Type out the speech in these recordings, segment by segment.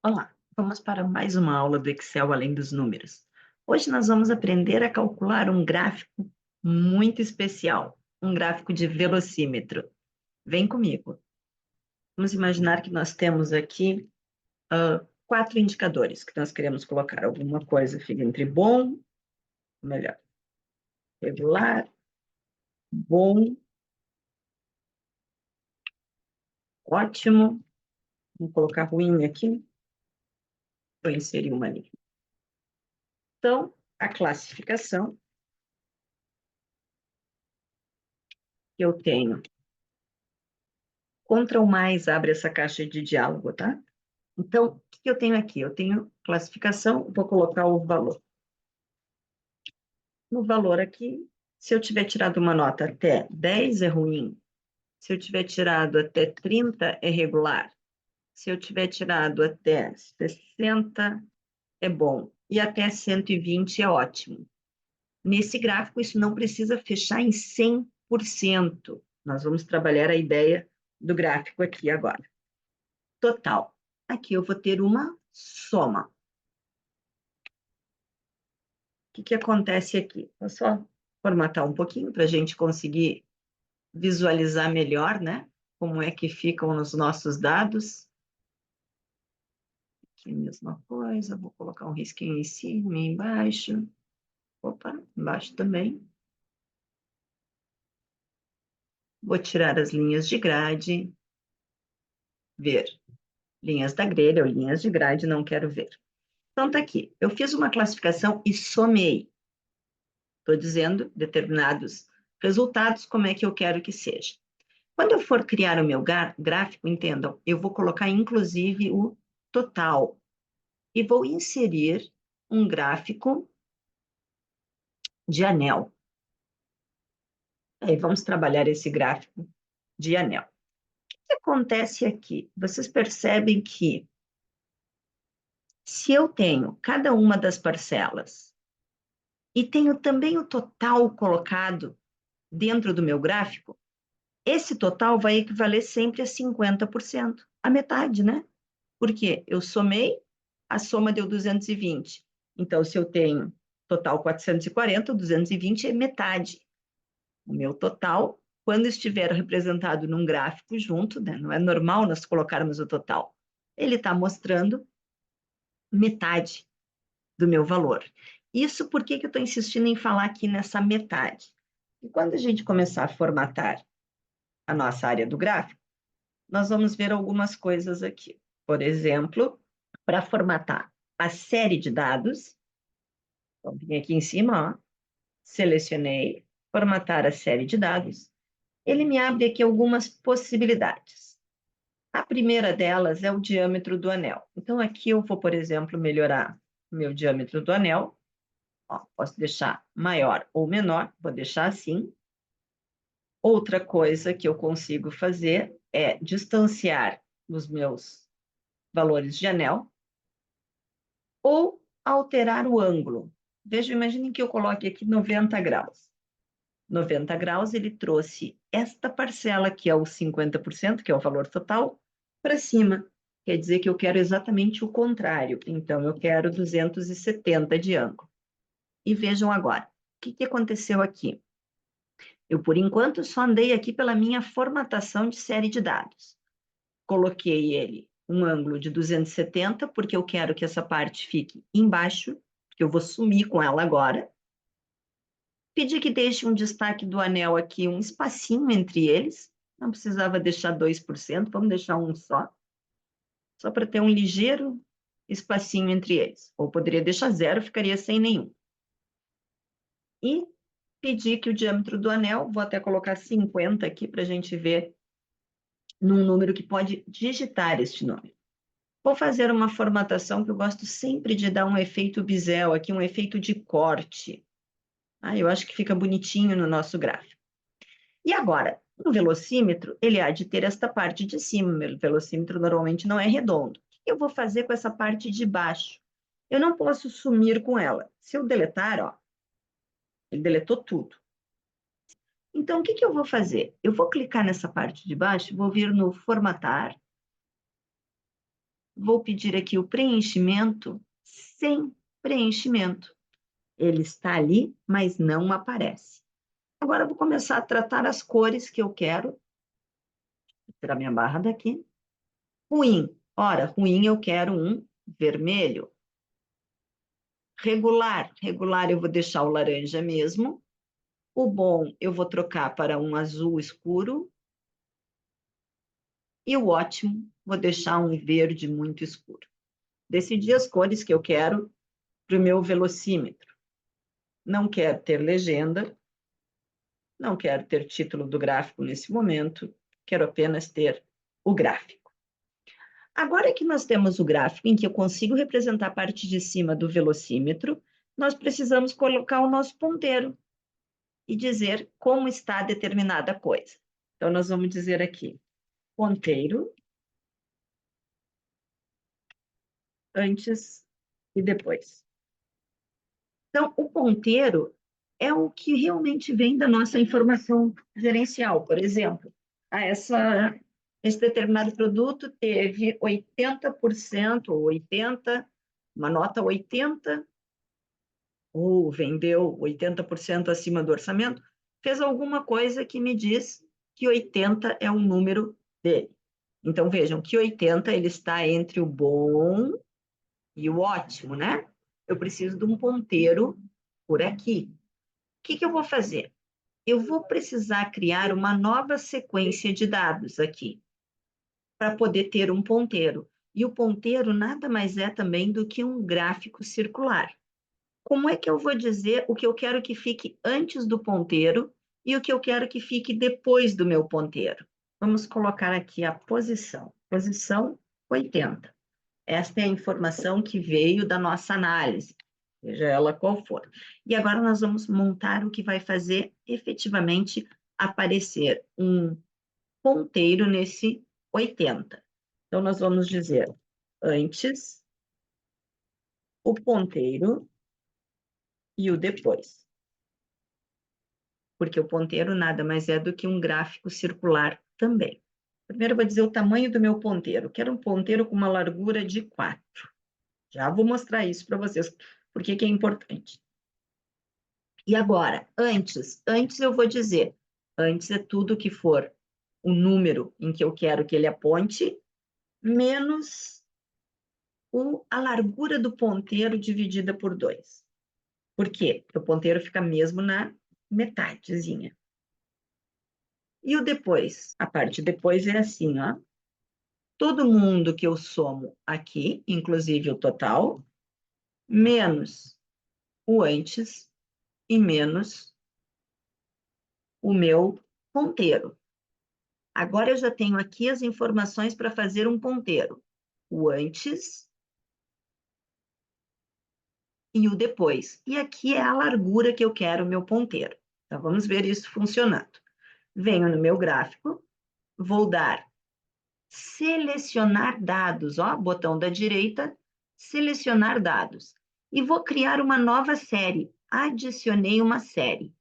Olá, vamos para mais uma aula do Excel além dos números. Hoje nós vamos aprender a calcular um gráfico muito especial, um gráfico de velocímetro. Vem comigo. Vamos imaginar que nós temos aqui quatro indicadores que nós queremos colocar. Alguma coisa fica entre bom, melhor, regular, bom, ótimo. Vou colocar ruim aqui, vou inserir uma linha. Então, a classificação que eu tenho. Ctrl mais abre essa caixa de diálogo, tá? Então, o que eu tenho aqui? Eu tenho classificação, vou colocar o valor. No valor aqui, se eu tiver tirado uma nota até 10 é ruim, se eu tiver tirado até 30 é regular, se eu tiver tirado até 60 é bom, e até 120 é ótimo. Nesse gráfico, isso não precisa fechar em 100%. Nós vamos trabalhar a ideia do gráfico aqui agora. Total. Aqui eu vou ter uma soma. O que acontece aqui? Vou só formatar um pouquinho para a gente conseguir visualizar melhor, né? Como é que ficam os nossos dados. Aqui a mesma coisa, vou colocar um risquinho em cima e embaixo. Opa, embaixo também. Vou tirar as linhas de grade. Ver. Linhas da grelha ou linhas de grade, não quero ver. Então, tá aqui. Eu fiz uma classificação e somei. Estou dizendo determinados resultados, como é que eu quero que seja. Quando eu for criar o meu gráfico, entendam, eu vou colocar inclusive o total e vou inserir um gráfico de anel. Aí vamos trabalhar esse gráfico de anel. O que acontece aqui? Vocês percebem que se eu tenho cada uma das parcelas e tenho também o total colocado dentro do meu gráfico, esse total vai equivaler sempre a 50%, a metade, né? Porque eu somei, a soma deu 220. Então, se eu tenho total 440, 220 é metade. O meu total, quando estiver representado num gráfico junto, né, não é normal nós colocarmos o total, ele está mostrando metade do meu valor. Isso por que eu estou insistindo em falar aqui nessa metade? E quando a gente começar a formatar a nossa área do gráfico, nós vamos ver algumas coisas aqui. Por exemplo, para formatar a série de dados, então, vim aqui em cima, ó, selecionei, formatar a série de dados, ele me abre aqui algumas possibilidades. A primeira delas é o diâmetro do anel. Então, aqui eu vou, por exemplo, melhorar o meu diâmetro do anel. Ó, posso deixar maior ou menor, vou deixar assim. Outra coisa que eu consigo fazer é distanciar os meus valores de anel ou alterar o ângulo. Veja, imaginem que eu coloque aqui 90 graus. 90 graus, ele trouxe esta parcela, que é o 50%, que é o valor total, para cima. Quer dizer que eu quero exatamente o contrário. Então, eu quero 270 de ângulo. E vejam agora, o que aconteceu aqui? Eu, por enquanto, só andei aqui pela minha formatação de série de dados. Coloquei ele um ângulo de 270, porque eu quero que essa parte fique embaixo, porque eu vou sumir com ela agora. Pedi que deixe um destaque do anel aqui, um espacinho entre eles. Não precisava deixar 2%, vamos deixar um só para ter um ligeiro espacinho entre eles. Ou poderia deixar zero, ficaria sem nenhum. E pedi que o diâmetro do anel, vou até colocar 50 aqui para a gente ver num número que pode digitar este número. Vou fazer uma formatação que eu gosto sempre de dar um efeito bisel aqui, um efeito de corte. Eu acho que fica bonitinho no nosso gráfico. E agora, no velocímetro, ele há de ter esta parte de cima. O velocímetro normalmente não é redondo. O que eu vou fazer com essa parte de baixo? Eu não posso sumir com ela. Se eu deletar, ó, ele deletou tudo. Então, o que eu vou fazer? Eu vou clicar nessa parte de baixo, vou vir no formatar, Vou pedir aqui o preenchimento sem preenchimento. Ele está ali, mas não aparece. Agora, eu vou começar a tratar as cores que eu quero. Vou tirar minha barra daqui. Ruim. Ora, ruim eu quero um vermelho. Regular. Regular eu vou deixar o laranja mesmo. O bom eu vou trocar para um azul escuro. E o ótimo, vou deixar um verde muito escuro. Decidi as cores que eu quero para o meu velocímetro. Não quero ter legenda, não quero ter título do gráfico nesse momento, quero apenas ter o gráfico. Agora que nós temos o gráfico em que eu consigo representar a parte de cima do velocímetro, nós precisamos colocar o nosso ponteiro e dizer como está determinada coisa. Então, nós vamos dizer aqui, ponteiro, antes e depois. Então, o ponteiro é o que realmente vem da nossa informação gerencial. Por exemplo, esse determinado produto teve 80%, ou 80%, uma nota 80%, ou vendeu 80% acima do orçamento, fez alguma coisa que me diz que 80 é um número dele. Então, vejam que 80 ele está entre o bom e o ótimo, né? Eu preciso de um ponteiro por aqui. O que eu vou fazer? Eu vou precisar criar uma nova sequência de dados aqui, para poder ter um ponteiro. E o ponteiro nada mais é também do que um gráfico circular. Como é que eu vou dizer o que eu quero que fique antes do ponteiro e o que eu quero que fique depois do meu ponteiro? Vamos colocar aqui a posição. Posição 80. Esta é a informação que veio da nossa análise, seja ela qual for. E agora nós vamos montar o que vai fazer efetivamente aparecer um ponteiro nesse 80. Então, nós vamos dizer antes, o ponteiro e o depois. Porque o ponteiro nada mais é do que um gráfico circular também. Primeiro, eu vou dizer o tamanho do meu ponteiro. Quero um ponteiro com uma largura de 4. Já vou mostrar isso para vocês, porque que é importante. E agora, antes eu vou dizer, antes é tudo que for o número em que eu quero que ele aponte, menos a largura do ponteiro dividida por 2. Por quê? Porque o ponteiro fica mesmo na metadezinha. E o depois? A parte depois é assim, ó. Todo mundo que eu somo aqui, inclusive o total, menos o antes e menos o meu ponteiro. Agora eu já tenho aqui as informações para fazer um ponteiro. O antes e o depois. E aqui é a largura que eu quero o meu ponteiro. Então, vamos ver isso funcionando. Venho no meu gráfico, vou dar selecionar dados, ó, botão da direita, selecionar dados. E vou criar uma nova série. Adicionei uma série.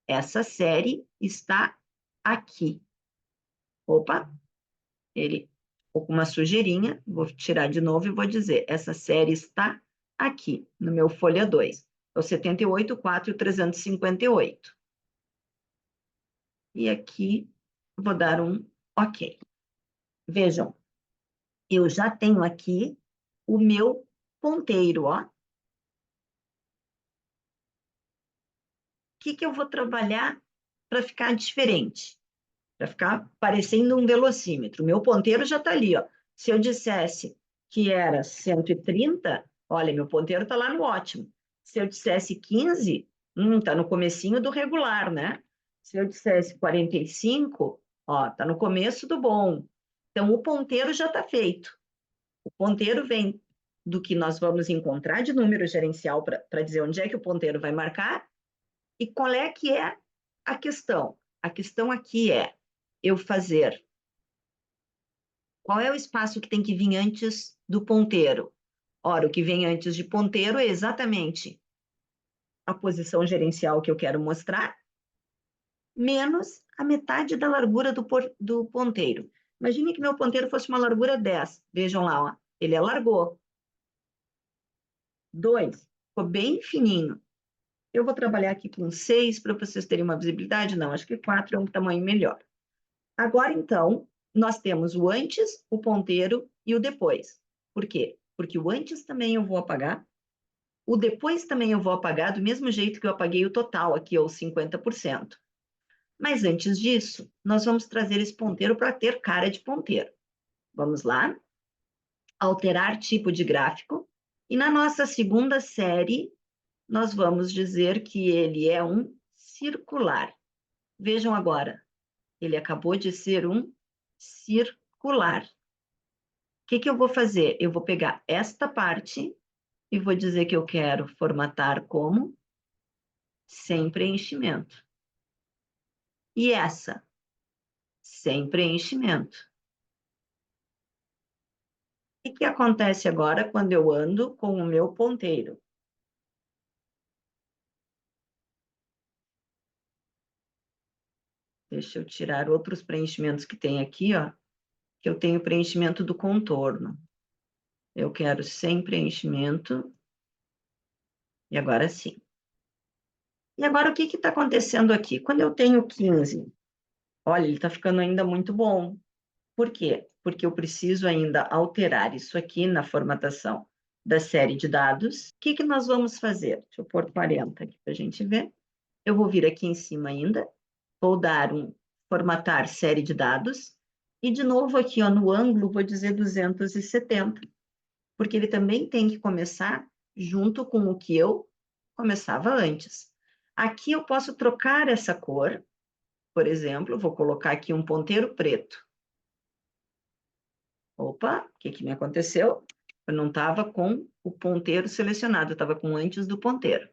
Essa série está aqui. Opa, ele ficou com uma sujeirinha, vou tirar de novo e vou dizer, essa série está aqui, no meu folha 2. É o 78, 4 e 358. E aqui vou dar um OK. Vejam, eu já tenho aqui o meu ponteiro, ó. O que eu vou trabalhar para ficar diferente? Para ficar parecendo um velocímetro. O meu ponteiro já está ali, ó. Se eu dissesse que era 130, olha, meu ponteiro está lá no ótimo. Se eu dissesse 15, está no comecinho do regular, né? Se eu dissesse 45, ó, está no começo do bom. Então, o ponteiro já está feito. O ponteiro vem do que nós vamos encontrar de número gerencial para dizer onde é que o ponteiro vai marcar e qual é que é a questão. A questão aqui é eu fazer. Qual é o espaço que tem que vir antes do ponteiro? Ora, o que vem antes de ponteiro é exatamente a posição gerencial que eu quero mostrar, menos a metade da largura do ponteiro. Imagine que meu ponteiro fosse uma largura 10. Vejam lá, ó. ele alargou. 2, ficou bem fininho. Eu vou trabalhar aqui com 6 para vocês terem uma visibilidade. Não, acho que 4 é um tamanho melhor. Agora, então, nós temos o antes, o ponteiro e o depois. Por quê? Porque o antes também eu vou apagar, o depois também eu vou apagar, do mesmo jeito que eu apaguei o total aqui, ou 50%. Mas antes disso, nós vamos trazer esse ponteiro para ter cara de ponteiro. Vamos lá? Alterar tipo de gráfico. E na nossa segunda série, nós vamos dizer que ele é um circular. Vejam agora, ele acabou de ser um circular. O que eu vou fazer? Eu vou pegar esta parte e vou dizer que eu quero formatar como sem preenchimento. E essa, sem preenchimento. O que acontece agora quando eu ando com o meu ponteiro? Deixa eu tirar outros preenchimentos que tem aqui, ó. Que eu tenho preenchimento do contorno. Eu quero sem preenchimento. E agora sim. E agora o que está acontecendo aqui? Quando eu tenho 15, olha, ele está ficando ainda muito bom. Por quê? Porque eu preciso ainda alterar isso aqui na formatação da série de dados. O que nós vamos fazer? Deixa eu pôr 40 aqui para a gente ver. Eu vou vir aqui em cima ainda, vou dar um formatar série de dados, e de novo aqui ó, no ângulo vou dizer 270, porque ele também tem que começar junto com o que eu começava antes. Aqui eu posso trocar essa cor, por exemplo, vou colocar aqui um ponteiro preto. Opa, o que me aconteceu? Eu não estava com o ponteiro selecionado, eu estava com antes do ponteiro.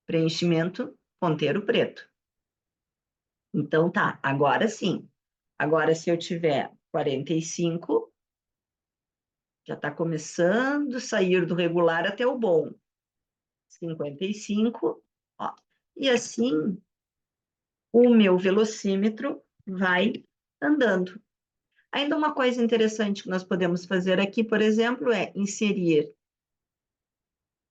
Preenchimento, ponteiro preto. Então tá, agora sim. Agora, se eu tiver 45, já está começando a sair do regular até o bom. 55, ó. E assim, o meu velocímetro vai andando. Ainda uma coisa interessante que nós podemos fazer aqui, por exemplo, é inserir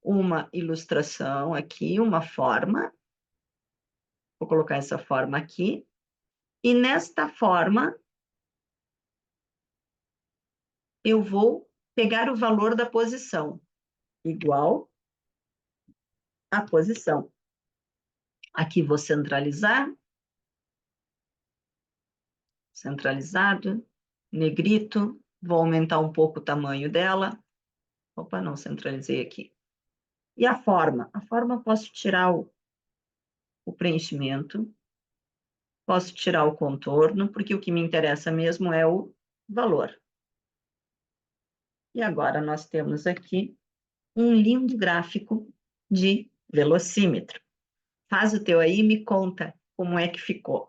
uma ilustração aqui, uma forma. Vou colocar essa forma aqui. E nesta forma, eu vou pegar o valor da posição, igual a posição. Aqui vou centralizar. Centralizado. Negrito. Vou aumentar um pouco o tamanho dela. Opa, não centralizei aqui. E a forma? A forma eu posso tirar o preenchimento, posso tirar o contorno, porque o que me interessa mesmo é o valor. E agora nós temos aqui um lindo gráfico de velocímetro. Faz o teu aí e me conta como é que ficou.